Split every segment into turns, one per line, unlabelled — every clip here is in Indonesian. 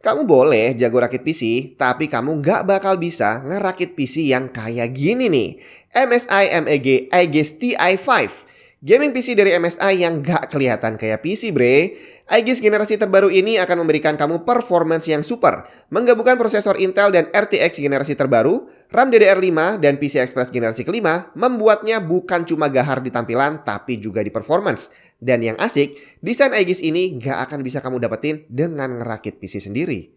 Kamu boleh jago rakit PC, tapi kamu nggak bakal bisa ngerakit PC yang kayak gini nih. MSI MEG Aegis Ti5. Gaming PC dari MSI yang nggak kelihatan kayak PC bre. Aegis generasi terbaru ini akan memberikan kamu performance yang super. Menggabungkan prosesor Intel dan RTX generasi terbaru, RAM DDR5 dan PCI Express generasi kelima, membuatnya bukan cuma gahar di tampilan tapi juga di performance. Dan yang asik, desain Aegis ini nggak akan bisa kamu dapetin dengan ngerakit PC sendiri.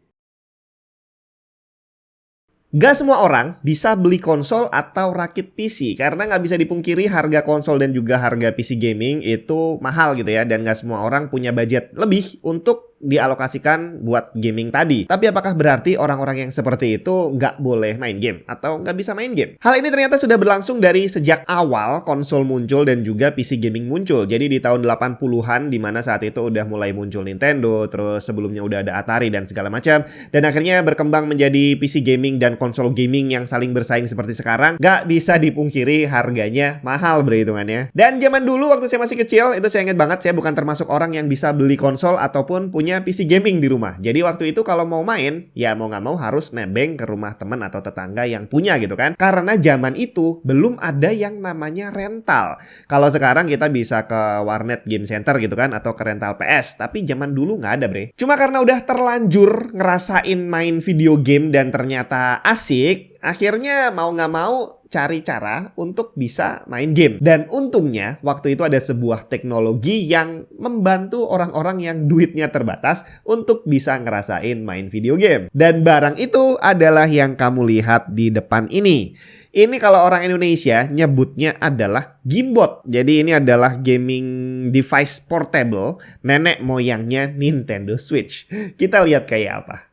Gak semua orang bisa beli konsol atau rakit PC karena nggak bisa dipungkiri harga konsol dan juga harga PC gaming itu mahal gitu ya, dan nggak semua orang punya budget lebih untuk dialokasikan buat gaming tadi. Tapi apakah berarti orang-orang yang seperti itu nggak boleh main game atau nggak bisa main game? Hal ini ternyata sudah berlangsung dari sejak awal konsol muncul dan juga PC gaming muncul. Jadi di tahun 80-an di mana saat itu udah mulai muncul Nintendo, terus sebelumnya udah ada Atari dan segala macam, dan akhirnya berkembang menjadi PC gaming dan konsol gaming yang saling bersaing seperti sekarang. Nggak bisa dipungkiri harganya mahal berhitungannya. Dan zaman dulu waktu saya masih kecil, itu saya ingat banget, saya bukan termasuk orang yang bisa beli konsol ataupun punya PC gaming di rumah. Jadi waktu itu kalau mau main, ya mau nggak mau harus nebeng ke rumah teman atau tetangga yang punya gitu kan. Karena zaman itu belum ada yang namanya rental. Kalau sekarang kita bisa ke warnet game center gitu kan, atau ke rental PS. Tapi zaman dulu nggak ada bre. Cuma karena udah terlanjur ngerasain main video game dan ternyata asik, akhirnya mau nggak mau cari cara untuk bisa main game. Dan untungnya waktu itu ada sebuah teknologi yang membantu orang-orang yang duitnya terbatas untuk bisa ngerasain main video game. Dan barang itu adalah yang kamu lihat di depan ini. Ini kalau orang Indonesia nyebutnya adalah Gimbot. Jadi ini adalah gaming device portable nenek moyangnya Nintendo Switch. Kita lihat kayak apa.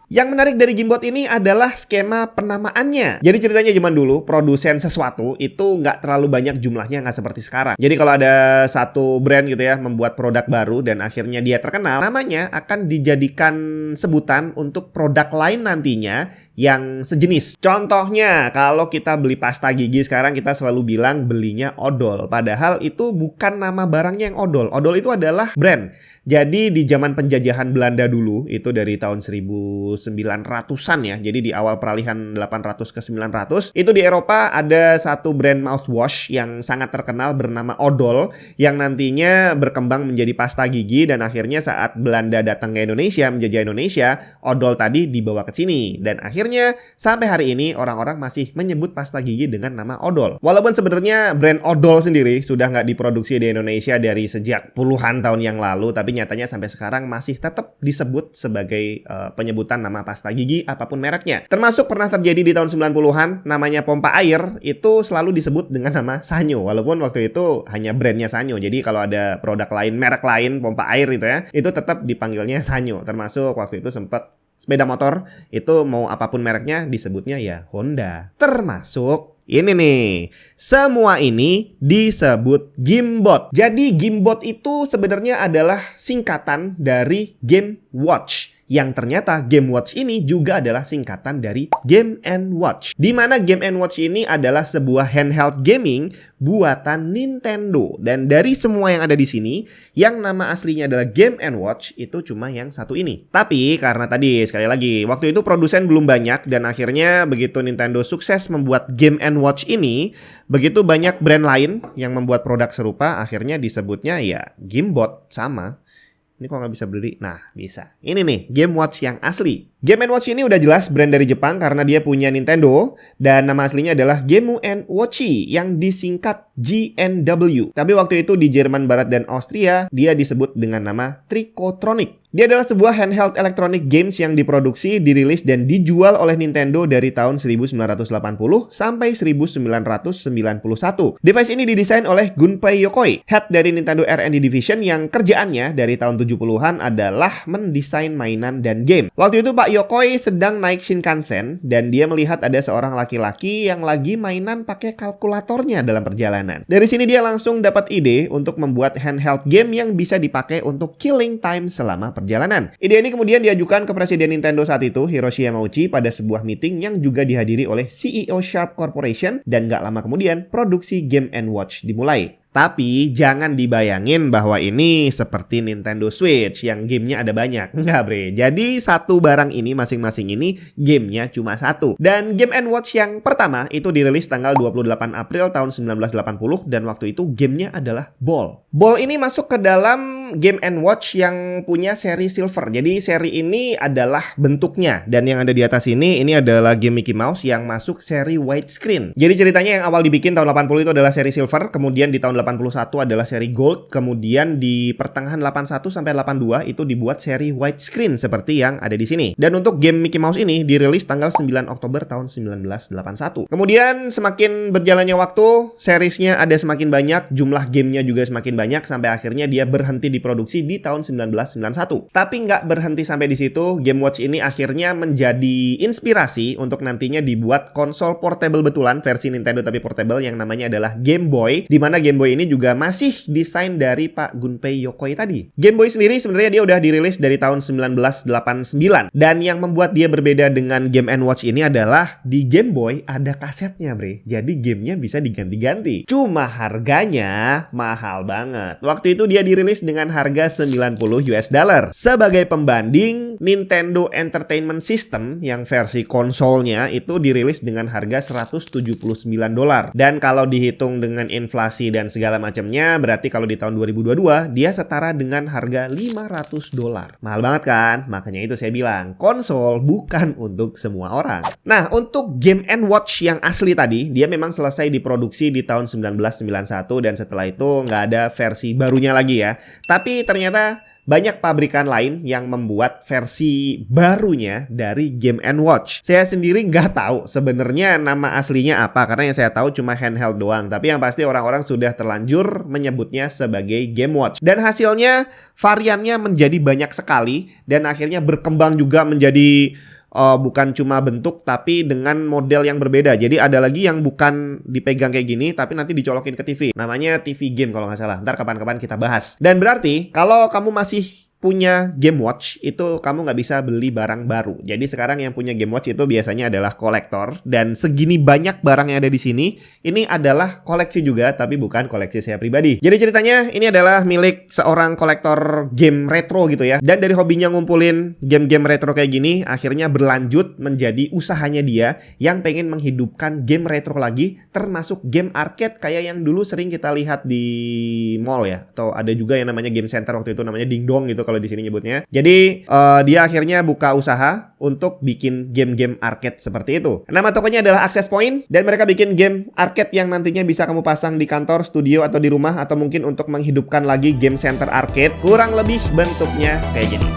Yang menarik dari Gimbot ini adalah skema penamaannya. Jadi ceritanya zaman dulu produsen sesuatu itu nggak terlalu banyak jumlahnya, nggak seperti sekarang. Jadi kalau ada satu brand gitu ya membuat produk baru dan akhirnya dia terkenal, namanya akan dijadikan sebutan untuk produk lain nantinya yang sejenis. Contohnya kalau kita beli pasta gigi sekarang kita selalu bilang belinya odol. Padahal itu bukan nama barangnya yang odol. Odol itu adalah brand. Jadi di zaman penjajahan Belanda dulu, itu dari tahun 1900-an ya. Jadi di awal peralihan 800 ke 900, itu di Eropa ada satu brand mouthwash yang sangat terkenal bernama Odol, yang nantinya berkembang menjadi pasta gigi, dan akhirnya saat Belanda datang ke Indonesia, menjajah Indonesia, Odol tadi dibawa ke sini. Dan akhirnya sampai hari ini orang-orang masih menyebut pasta gigi dengan nama Odol. Walaupun sebenarnya brand Odol sendiri sudah nggak diproduksi di Indonesia dari sejak puluhan tahun yang lalu, tapi nyatanya sampai sekarang masih tetap disebut sebagai penyebutan nama pasta gigi apapun mereknya. Termasuk pernah terjadi di tahun 90-an namanya pompa air itu selalu disebut dengan nama Sanyo, walaupun waktu itu hanya brandnya Sanyo. Jadi kalau ada produk lain, merek lain pompa air itu ya, itu tetap dipanggilnya Sanyo. Termasuk waktu itu sempat sepeda motor itu mau apapun mereknya disebutnya ya Honda. Termasuk ini nih, semua ini disebut Gimbot. Jadi Gimbot itu sebenarnya adalah singkatan dari Game Watch. Yang ternyata Game Watch ini juga adalah singkatan dari Game & Watch. Di mana Game & Watch ini adalah sebuah handheld gaming buatan Nintendo. Dan dari semua yang ada di sini, yang nama aslinya adalah Game & Watch itu cuma yang satu ini. Tapi karena tadi sekali lagi, waktu itu produsen belum banyak, dan akhirnya begitu Nintendo sukses membuat Game & Watch ini, begitu banyak brand lain yang membuat produk serupa, akhirnya disebutnya ya Gimbot sama. Ini kok nggak bisa berdiri? Nah, bisa. Ini nih, Game Watch yang asli. Game & Watch ini udah jelas brand dari Jepang karena dia punya Nintendo. Dan nama aslinya adalah Game & Watchi yang disingkat GNW. Tapi waktu itu di Jerman Barat dan Austria, dia disebut dengan nama Tricotronic. Dia adalah sebuah handheld electronic games yang diproduksi, dirilis, dan dijual oleh Nintendo dari tahun 1980 sampai 1991. Device ini didesain oleh Gunpei Yokoi, head dari Nintendo R&D Division yang kerjaannya dari tahun 70-an adalah mendesain mainan dan game. Waktu itu Pak Yokoi sedang naik Shinkansen dan dia melihat ada seorang laki-laki yang lagi mainan pakai kalkulatornya dalam perjalanan. Dari sini dia langsung dapat ide untuk membuat handheld game yang bisa dipakai untuk killing time selama perjalanan. Ide ini kemudian diajukan ke Presiden Nintendo saat itu, Hiroshi Yamauchi, pada sebuah meeting yang juga dihadiri oleh CEO Sharp Corporation, dan gak lama kemudian produksi Game & Watch dimulai. Tapi jangan dibayangin bahwa ini seperti Nintendo Switch yang gamenya ada banyak. Enggak bre, jadi satu barang ini masing-masing ini gamenya cuma satu. Dan Game & Watch yang pertama itu dirilis tanggal 28 April tahun 1980 dan waktu itu gamenya adalah Ball. Ball ini masuk ke dalam Game & Watch yang punya seri Silver. Jadi seri ini adalah bentuknya, dan yang ada di atas ini adalah game Mickey Mouse yang masuk seri widescreen. Jadi ceritanya yang awal dibikin tahun 80 itu adalah seri Silver, kemudian di tahun 81 adalah seri Gold, kemudian di pertengahan 81 sampai 82 itu dibuat seri widescreen seperti yang ada di sini. Dan untuk game Mickey Mouse ini dirilis tanggal 9 Oktober tahun 1981. Kemudian semakin berjalannya waktu, seriesnya ada semakin banyak, jumlah gamenya juga semakin banyak, sampai akhirnya dia berhenti diproduksi di tahun 1991. Tapi nggak berhenti sampai di situ, Game Watch ini akhirnya menjadi inspirasi untuk nantinya dibuat konsol portable betulan versi Nintendo tapi portable yang namanya adalah Game Boy, di mana Game Boy ini juga masih desain dari Pak Gunpei Yokoi tadi. Game Boy sendiri sebenarnya dia udah dirilis dari tahun 1989, dan yang membuat dia berbeda dengan Game & Watch ini adalah di Game Boy ada kasetnya bre, jadi gamenya bisa diganti-ganti. Cuma harganya mahal banget. Waktu itu dia dirilis dengan harga $90. Sebagai pembanding, Nintendo Entertainment System yang versi konsolnya itu dirilis dengan harga $179. Dan kalau dihitung dengan inflasi dan segala macamnya, berarti kalau di tahun 2022 dia setara dengan harga $500. Mahal banget kan? Makanya itu saya bilang, konsol bukan untuk semua orang. Nah, untuk Game & Watch yang asli tadi, dia memang selesai diproduksi di tahun 1991 dan setelah itu nggak ada versi barunya lagi ya. Tapi ternyata banyak pabrikan lain yang membuat versi barunya dari Game & Watch. Saya sendiri nggak tahu sebenarnya nama aslinya apa, karena yang saya tahu cuma handheld doang. Tapi yang pasti orang-orang sudah terlanjur menyebutnya sebagai Game Watch. Dan hasilnya variannya menjadi banyak sekali dan akhirnya berkembang juga menjadi bukan cuma bentuk tapi dengan model yang berbeda. Jadi ada lagi yang bukan dipegang kayak gini tapi nanti dicolokin ke TV. Namanya TV game kalau nggak salah. Ntar kapan-kapan kita bahas. Dan berarti kalau kamu masih punya Game Watch itu kamu nggak bisa beli barang baru. Jadi sekarang yang punya Game Watch itu biasanya adalah kolektor, dan segini banyak barang yang ada di sini ini adalah koleksi juga tapi bukan koleksi saya pribadi. Jadi ceritanya ini adalah milik seorang kolektor game retro gitu ya. Dan dari hobinya ngumpulin game-game retro kayak gini akhirnya berlanjut menjadi usahanya dia yang pengen menghidupkan game retro lagi, termasuk game arcade kayak yang dulu sering kita lihat di mall ya, atau ada juga yang namanya game center waktu itu namanya Ding Dong gitu kalau di sini nyebutnya. Jadi dia akhirnya buka usaha untuk bikin game-game arcade seperti itu. Nama tokonya adalah Access Point, dan mereka bikin game arcade yang nantinya bisa kamu pasang di kantor, studio, atau di rumah, atau mungkin untuk menghidupkan lagi game center arcade. Kurang lebih bentuknya kayak gini.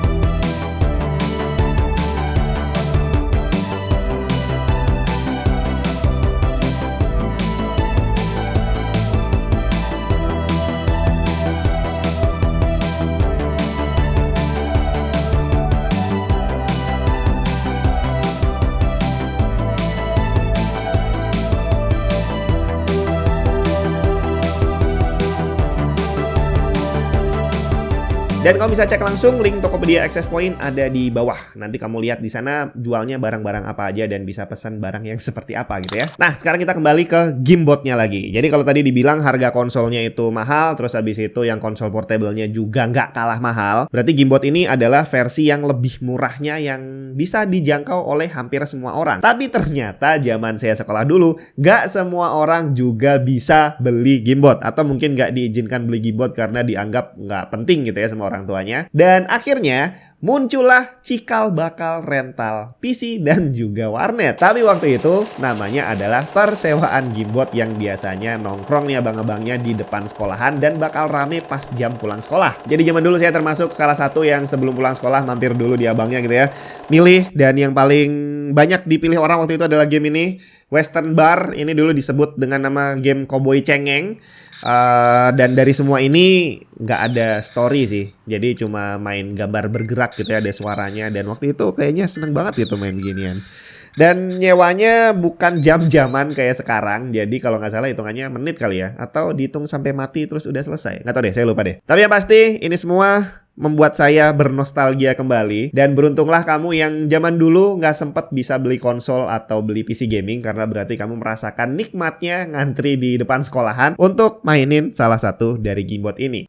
Dan kamu bisa cek langsung link Tokopedia Access Point ada di bawah. Nanti kamu lihat di sana jualnya barang-barang apa aja dan bisa pesan barang yang seperti apa gitu ya. Nah, sekarang kita kembali ke Gamebot-nya lagi. Jadi kalau tadi dibilang harga konsolnya itu mahal, terus habis itu yang konsol portable-nya juga nggak kalah mahal. Berarti Gamebot ini adalah versi yang lebih murahnya yang bisa dijangkau oleh hampir semua orang. Tapi ternyata zaman saya sekolah dulu, nggak semua orang juga bisa beli Gamebot. Atau mungkin nggak diizinkan beli Gamebot karena dianggap nggak penting gitu ya sama orang tuanya. Dan akhirnya muncullah cikal bakal rental PC dan juga warnet. Tapi waktu itu namanya adalah persewaan Gamebot yang biasanya nongkrong nih abang-abangnya di depan sekolahan dan bakal rame pas jam pulang sekolah. Jadi zaman dulu saya termasuk salah satu yang sebelum pulang sekolah mampir dulu di abangnya gitu ya. Milih, dan yang paling banyak dipilih orang waktu itu adalah game ini, Western Bar. Ini dulu disebut dengan nama game Cowboy Cengeng. Dan dari semua ini nggak ada story sih. Jadi cuma main gambar bergerak bergerak gitu ya, ada suaranya. Dan waktu itu kayaknya seneng banget gitu main beginian. Dan nyewanya bukan jam-jaman kayak sekarang. Jadi kalau nggak salah hitungannya menit kali ya. Atau dihitung sampai mati terus udah selesai. Nggak tahu deh, saya lupa deh. Tapi yang pasti ini semua membuat saya bernostalgia kembali. Dan beruntunglah kamu yang zaman dulu nggak sempet bisa beli konsol atau beli PC gaming. Karena berarti kamu merasakan nikmatnya ngantri di depan sekolahan untuk mainin salah satu dari gamebot ini.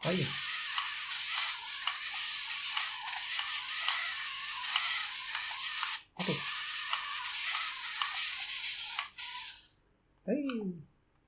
Oh iya.